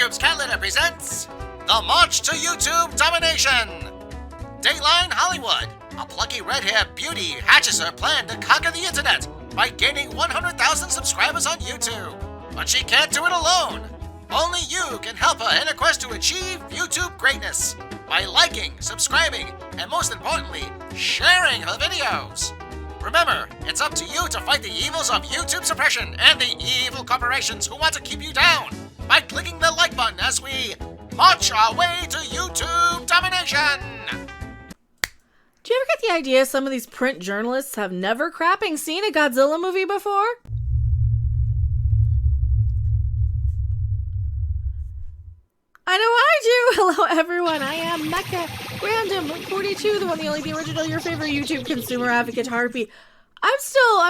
YouTube's Cat Litter presents The March to YouTube Domination. Dateline Hollywood. A plucky red-haired beauty hatches her plan to conquer the internet by gaining 100,000 subscribers on YouTube. But she can't do it alone. Only you can help her in her quest to achieve YouTube greatness by liking, subscribing, and most importantly, sharing her videos. Remember, it's up to you to fight the evils of YouTube suppression and the evil corporations who want to keep you down by clicking the like button as we march our way to YouTube domination. Do you ever get the idea some of these print journalists have never crapping seen a Godzilla movie before? I know I do! Hello everyone, I am Mecha Random 42, the one, the only, the original, your favorite YouTube consumer advocate harpy. I'm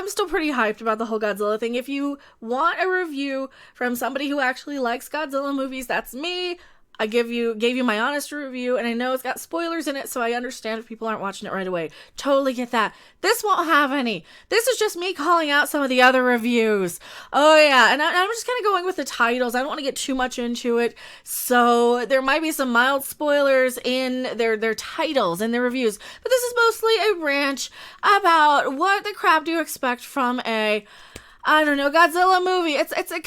still pretty hyped about the whole Godzilla thing. If you want a review from somebody who actually likes Godzilla movies, that's me. I gave you my honest review, and I know it's got spoilers in it, so I understand if people aren't watching it right away. Totally get that. This won't have any. This is just me calling out some of the other reviews. Oh yeah, and I'm just kind of going with the titles. I don't want to get too much into it, so there might be some mild spoilers in their titles and their reviews. But this is mostly a rant about what the crap do you expect from a, I don't know, Godzilla movie. It's a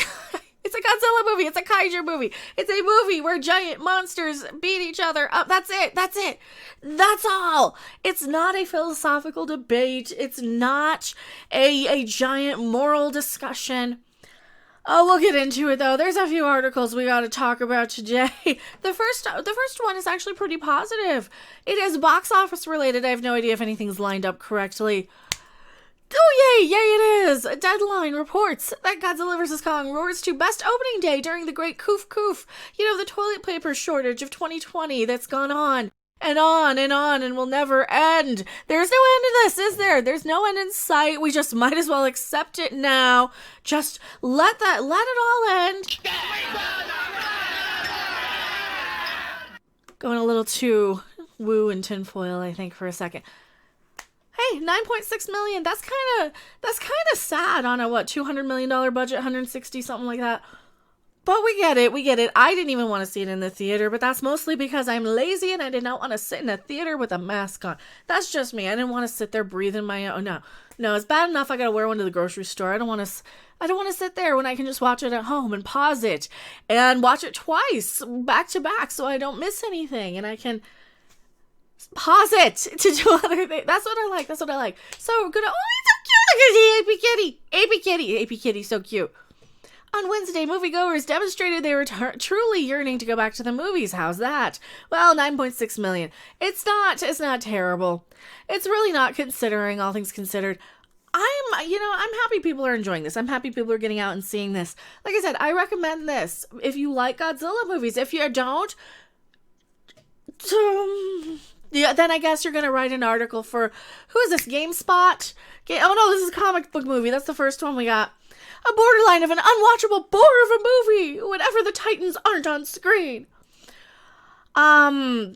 Godzilla movie. It's a kaiju movie. It's a movie where giant monsters beat each other up. That's it. That's all. It's not a philosophical debate. It's not a giant moral discussion. Oh, we'll get into it though. There's a few articles we got to talk about today. The first one is actually pretty positive. It is box office related. I have no idea if anything's lined up correctly. Oh, yay, it is! Deadline reports that Godzilla Vs Kong roars to best opening day during the great coof. You know, the toilet paper shortage of 2020 that's gone on and on and will never end. There's no end to this, is there? There's no end in sight. We just might as well accept it now. Just let it all end. Going a little too woo and tinfoil, I think, for a second. Hey, 9.6 million. That's kind of sad on a $200 million budget, 160 something like that. But we get it. I didn't even want to see it in the theater, but that's mostly because I'm lazy and I did not want to sit in a theater with a mask on. That's just me. I didn't want to sit there breathing my own. No, it's bad enough I got to wear one to the grocery store. I don't want to sit there when I can just watch it at home and pause it and watch it twice back to back so I don't miss anything and I can pause it to do other things. That's what I like. So good. Oh, he's so cute. Look at the AP Kitty, so cute. On Wednesday, moviegoers demonstrated they were truly yearning to go back to the movies. How's that? Well, 9.6 million. It's not terrible. It's really not, considering all things considered. I'm happy people are enjoying this. I'm happy people are getting out and seeing this. Like I said, I recommend this if you like Godzilla movies. If you don't, yeah, then I guess you're going to write an article for, who is this, GameSpot? Oh no, this is a comic book movie. That's the first one we got. A borderline of an unwatchable bore of a movie whenever the Titans aren't on screen. All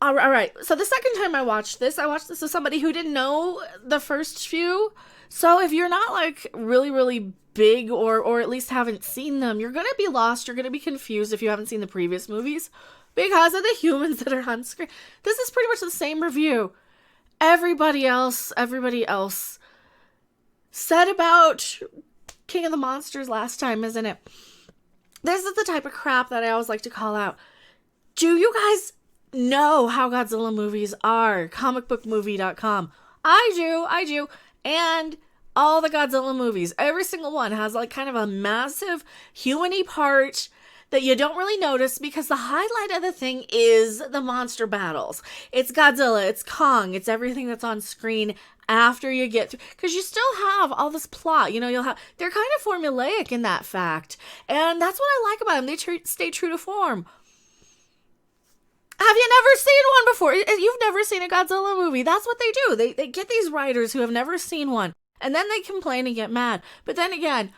right. So the second time I watched this with somebody who didn't know the first few. So if you're not like really, really big or at least haven't seen them, you're going to be lost. You're going to be confused if you haven't seen the previous movies, because of the humans that are on screen. This is pretty much the same review everybody else said about King of the Monsters last time, isn't it? This is the type of crap that I always like to call out. Do you guys know how Godzilla movies are? Comicbookmovie.com. I do. And all the Godzilla movies, every single one has like kind of a massive human-y part that you don't really notice, because the highlight of the thing is the monster battles. It's Godzilla, it's Kong, it's everything that's on screen after you get through, because you still have all this plot. They're kind of formulaic in that fact, and that's what I like about them. They stay true to form. Have you never seen one before? You've never seen a Godzilla movie. That's what they do. They get these writers who have never seen one, and then they complain and get mad. But then again,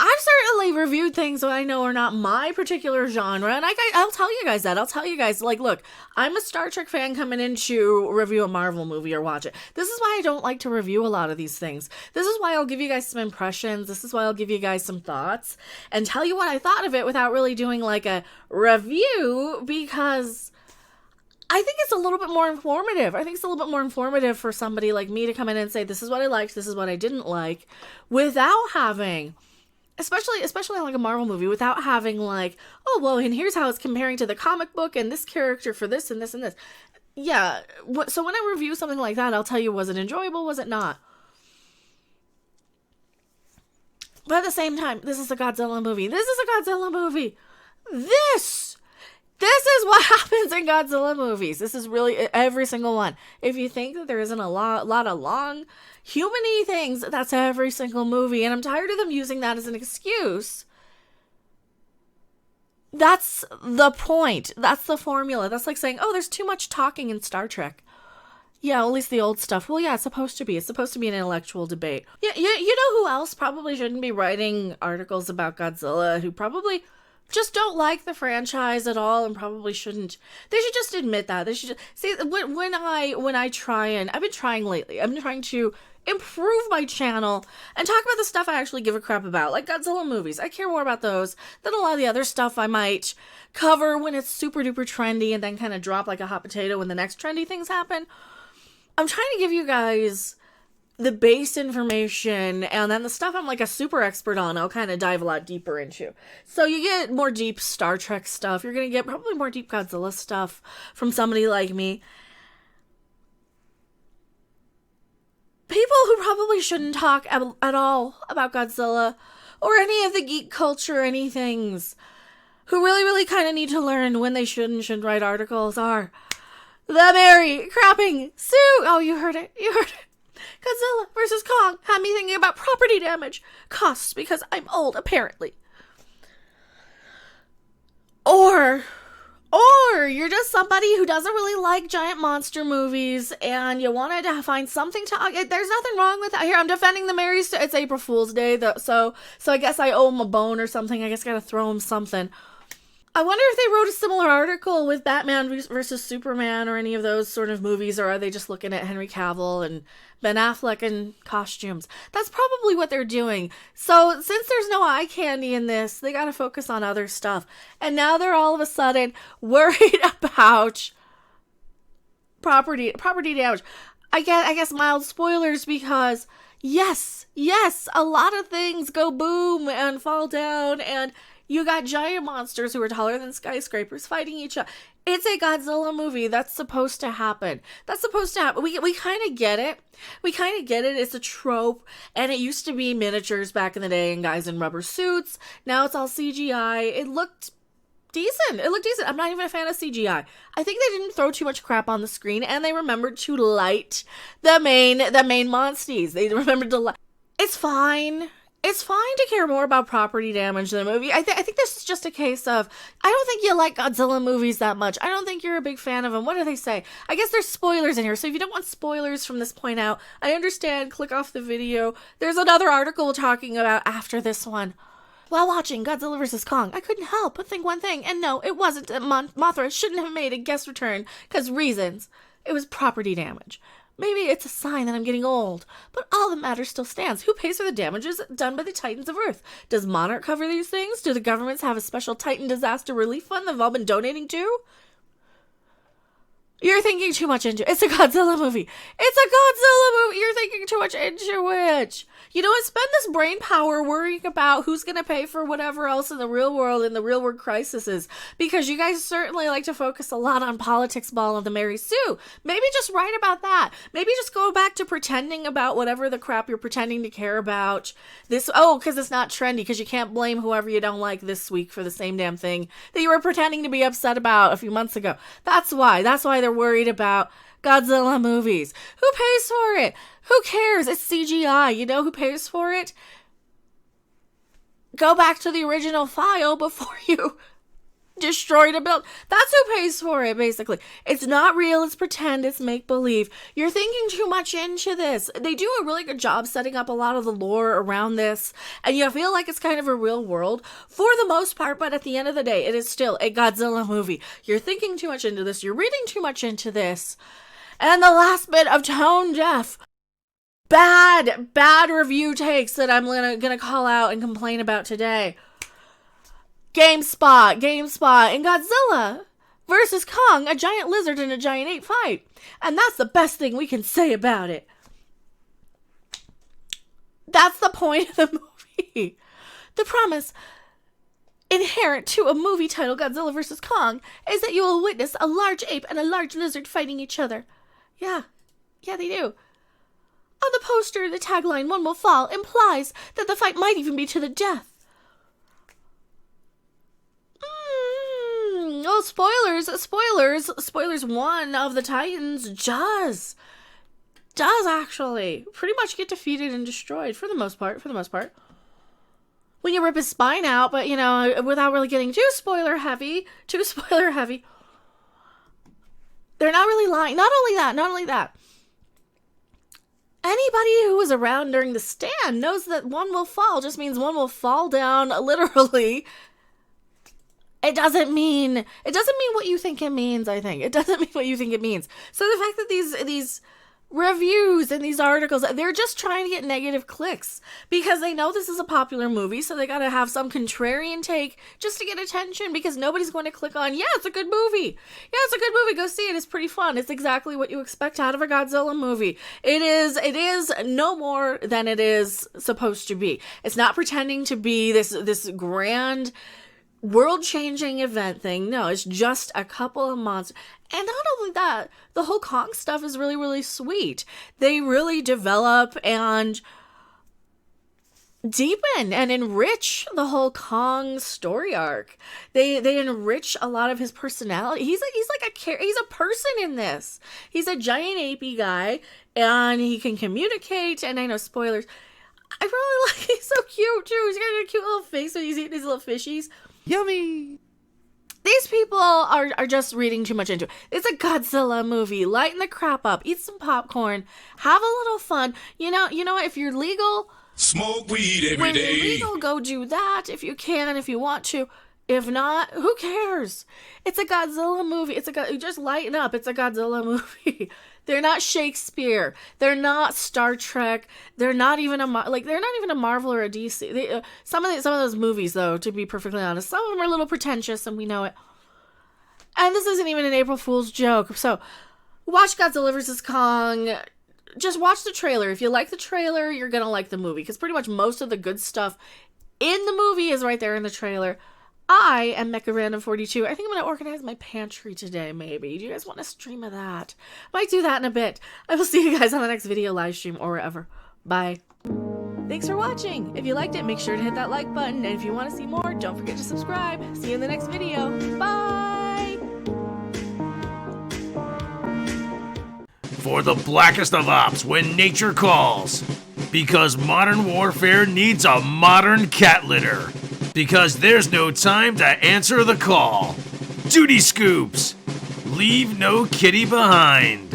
I've certainly reviewed things that I know are not my particular genre, and I'll tell you guys that. I'll tell you guys, like, look, I'm a Star Trek fan coming in to review a Marvel movie or watch it. This is why I don't like to review a lot of these things. This is why I'll give you guys some impressions. This is why I'll give you guys some thoughts and tell you what I thought of it without really doing, like, a review, because I think it's a little bit more informative. I think it's a little bit more informative for somebody like me to come in and say, this is what I liked, this is what I didn't like, without having... Especially like a Marvel movie, without having like, oh, well, and here's how it's comparing to the comic book and this character for this and this and this. Yeah, so when I review something like that, I'll tell you, was it enjoyable, was it not? But at the same time, this is a Godzilla movie. This is what happens in Godzilla movies. This is really every single one. If you think that there isn't a lot of long, human-y things, that's every single movie. And I'm tired of them using that as an excuse. That's the point. That's the formula. That's like saying, oh, there's too much talking in Star Trek. Yeah, at least the old stuff. Well, yeah, it's supposed to be. It's supposed to be an intellectual debate. Yeah, you know who else probably shouldn't be writing articles about Godzilla, who probably... just don't like the franchise at all, and probably shouldn't. They should just admit that. They should see when I try, and I've been trying lately. I've been trying to improve my channel and talk about the stuff I actually give a crap about, like Godzilla movies. I care more about those than a lot of the other stuff I might cover when it's super duper trendy and then kind of drop like a hot potato when the next trendy things happen. I'm trying to give you guys the base information, and then the stuff I'm like a super expert on, I'll kind of dive a lot deeper into. So you get more deep Star Trek stuff. You're going to get probably more deep Godzilla stuff from somebody like me. People who probably shouldn't talk at all about Godzilla or any of the geek culture, anythings, who really kind of need to learn when they should and shouldn't write articles are the Mary Crapping Sue. Oh, you heard it. Godzilla vs. Kong had me thinking about property damage costs because I'm old, apparently. Or you're just somebody who doesn't really like giant monster movies and you wanted to find something to... There's nothing wrong with that. Here, I'm defending the Marys. It's April Fool's Day, so I guess I owe them a bone or something. I guess I gotta throw them something. I wonder if they wrote a similar article with Batman versus Superman or any of those sort of movies, or are they just looking at Henry Cavill and Ben Affleck in costumes? That's probably what they're doing. So since there's no eye candy in this, they gotta focus on other stuff. And now they're all of a sudden worried about property damage. I guess mild spoilers, because yes, a lot of things go boom and fall down, and you got giant monsters who are taller than skyscrapers fighting each other. It's a Godzilla movie. That's supposed to happen. We kind of get it. It's a trope. And it used to be miniatures back in the day and guys in rubber suits. Now it's all CGI. It looked decent. I'm not even a fan of CGI. I think they didn't throw too much crap on the screen, and they remembered to light the main monsties. They remembered to light. It's fine. It's fine to care more about property damage than a movie. I think this is just a case of, I don't think you like Godzilla movies that much. I don't think you're a big fan of them. What do they say? I guess there's spoilers in here, so if you don't want spoilers from this point out, I understand. Click off the video. There's another article talking about after this one. While watching Godzilla vs. Kong, I couldn't help but think one thing, and no, it wasn't that Mothra shouldn't have made a guest return, because reasons. It was property damage. Maybe it's a sign that I'm getting old, but all that matters still stands. Who pays for the damages done by the Titans of Earth? Does Monarch cover these things? Do the governments have a special Titan disaster relief fund they've all been donating to? You're thinking too much into it. It's a Godzilla movie. You're thinking too much into it. You know what? Spend this brain power worrying about who's going to pay for whatever else in the real world crises. Because you guys certainly like to focus a lot on politics ball of the Mary Sue. Maybe just write about that. Maybe just go back to pretending about whatever the crap you're pretending to care about. Because it's not trendy. Because you can't blame whoever you don't like this week for the same damn thing that you were pretending to be upset about a few months ago. That's why they're worried about Godzilla movies. Who pays for it? Who cares? It's CGI. You know who pays for it? Go back to the original file before you destroyed a building. That's who pays for it, basically. It's not real, it's pretend, it's make-believe. You're thinking too much into this. They do a really good job setting up a lot of the lore around this, and you feel like it's kind of a real world for the most part, but at the end of the day, it is still a Godzilla movie. You're thinking too much into this, you're reading too much into this. And the last bit of tone deaf, bad review takes that I'm gonna call out and complain about today. GameSpot, in Godzilla Vs Kong, a giant lizard and a giant ape fight. And that's the best thing we can say about it. That's the point of the movie. The promise inherent to a movie titled Godzilla vs. Kong is that you will witness a large ape and a large lizard fighting each other. Yeah, they do. On the poster, the tagline, "One will fall," implies that the fight might even be to the death. Oh, spoilers, one of the Titans does actually pretty much get defeated and destroyed for the most part. When you rip his spine out, but without really getting too spoiler heavy, they're not really lying. Not only that. Anybody who was around during the stand knows that one will fall just means one will fall down literally. It doesn't mean what you think it means, I think. It doesn't mean what you think it means. So the fact that these reviews and these articles, they're just trying to get negative clicks because they know this is a popular movie, so they gotta have some contrarian take just to get attention because nobody's going to click on, it's a good movie. Go see it. It's pretty fun. It's exactly what you expect out of a Godzilla movie. It is no more than it is supposed to be. It's not pretending to be this grand world-changing event thing. No, it's just a couple of months. And not only that, the whole Kong stuff is really, really sweet. They really develop and deepen and enrich the whole Kong story arc. They enrich a lot of his personality. He's a person in this. He's a giant apey guy, and he can communicate. And I know spoilers. I really like. He's so cute too. He's got a cute little face when he's eating his little fishies. Yummy! These people are just reading too much into it. It's a Godzilla movie. Lighten the crap up. Eat some popcorn. Have a little fun. You know what? If you're legal, smoke weed every when day. you're legal, go do that if you can, if you want to. If not, who cares? It's a Godzilla movie. Just lighten up. It's a Godzilla movie. They're not Shakespeare. They're not Star Trek. They're not even a Marvel or a DC. Some of those movies, though, to be perfectly honest, some of them are a little pretentious, and we know it. And this isn't even an April Fool's joke. So, watch Godzilla vs. Kong. Just watch the trailer. If you like the trailer, you're gonna like the movie, because pretty much most of the good stuff in the movie is right there in the trailer. I am MechaRandom42. I think I'm going to organize my pantry today, maybe. Do you guys want a stream of that? Might do that in a bit. I will see you guys on the next video, live stream, or wherever. Bye. Thanks for watching. If you liked it, make sure to hit that like button. And if you want to see more, don't forget to subscribe. See you in the next video. Bye! For the blackest of ops when nature calls. Because modern warfare needs a modern cat litter. Because there's no time to answer the call. Duty scoops. Leave no kitty behind.